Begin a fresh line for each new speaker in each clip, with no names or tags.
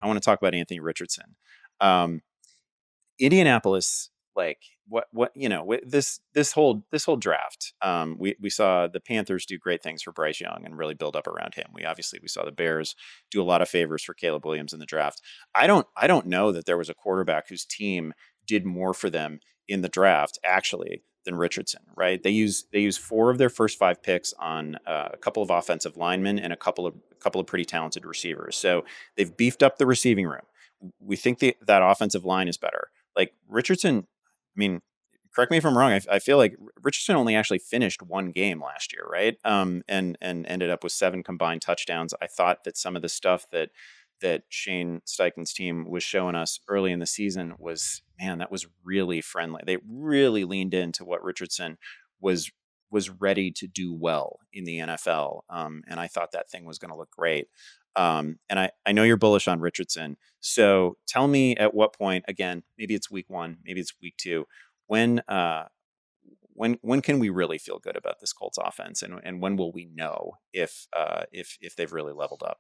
I want to talk about Anthony Richardson. Indianapolis, like this whole draft, we saw the Panthers do great things for Bryce Young and really build up around him. We saw the Bears do a lot of favors for Caleb Williams in the draft. I don't know that there was a quarterback whose team did more for them in the draft actually than Richardson, right? They use 4 of their first 5 picks on a couple of offensive linemen and a couple of pretty talented receivers. So they've beefed up the receiving room. We think that offensive line is better. Like Richardson, I mean, correct me if I'm wrong. I feel like Richardson only actually finished 1 game last year, right? And ended up with 7 combined touchdowns. I thought that some of the stuff that Shane Steichen's team was showing us early in the season was, man, that was really friendly. They really leaned into what Richardson was ready to do well in the NFL. And I thought that thing was going to look great. And I know you're bullish on Richardson. So tell me at what point, again, maybe it's week 1, maybe it's week 2, when can we really feel good about this Colts offense? And when will we know if they've really leveled up?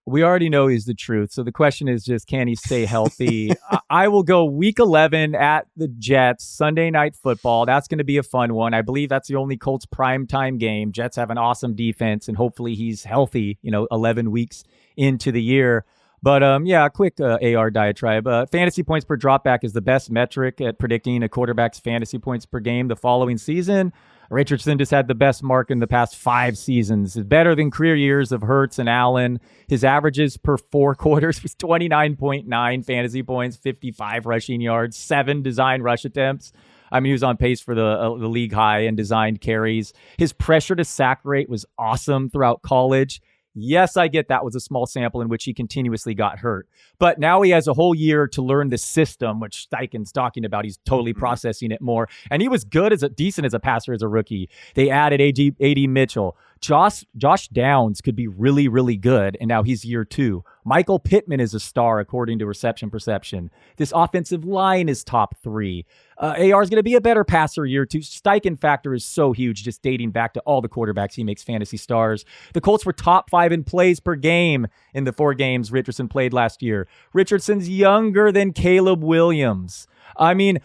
We already know he's the truth. So the question is just, can he stay healthy? I will go week 11 at the Jets, Sunday Night Football. That's going to be a fun one. I believe that's the only Colts primetime game. Jets have an awesome defense, and hopefully he's healthy, 11 weeks into the year. But a quick AR diatribe. Fantasy points per dropback is the best metric at predicting a quarterback's fantasy points per game the following season. Richardson just had the best mark in the past 5 seasons. It's better than career years of Hurts and Allen. His averages per 4 quarters was 29.9 fantasy points, 55 rushing yards, 7 design rush attempts. I mean, he was on pace for the league high in designed carries. His pressure to sack rate was awesome throughout college. Yes, I get that was a small sample in which he continuously got hurt. But now he has a whole year to learn the system, which Steichen's talking about. He's totally processing it more. And he was decent as a passer as a rookie. They added A.D. Mitchell. Josh Downs could be really, really good, and now he's year 2. Michael Pittman is a star, according to Reception Perception. This offensive line is top 3. AR is going to be a better passer year 2. Steichen factor is so huge, just dating back to all the quarterbacks he makes fantasy stars. The Colts were top 5 in plays per game in the 4 games Richardson played last year. Richardson's younger than Caleb Williams. I mean,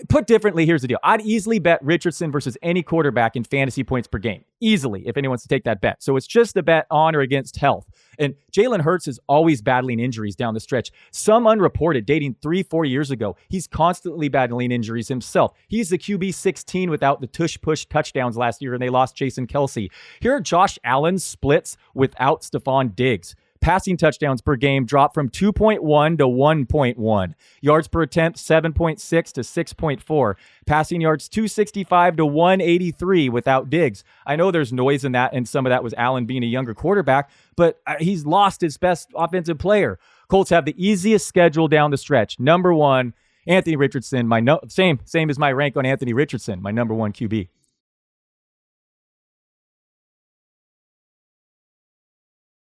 put differently, here's the deal. I'd easily bet Richardson versus any quarterback in fantasy points per game. Easily, if anyone wants to take that bet. So it's just a bet on or against health. And Jalen Hurts is always battling injuries down the stretch. Some unreported, dating 3-4 years ago. He's constantly battling injuries himself. He's the QB 16 without the tush-push touchdowns last year, and they lost Jason Kelce. Here are Josh Allen's splits without Stephon Diggs. Passing touchdowns per game dropped from 2.1 to 1.1. Yards per attempt, 7.6 to 6.4. Passing yards, 265 to 183 without Diggs. I know there's noise in that, and some of that was Allen being a younger quarterback, but he's lost his best offensive player. Colts have the easiest schedule down the stretch. Number 1, Anthony Richardson. Same as my rank on Anthony Richardson, my number 1 QB.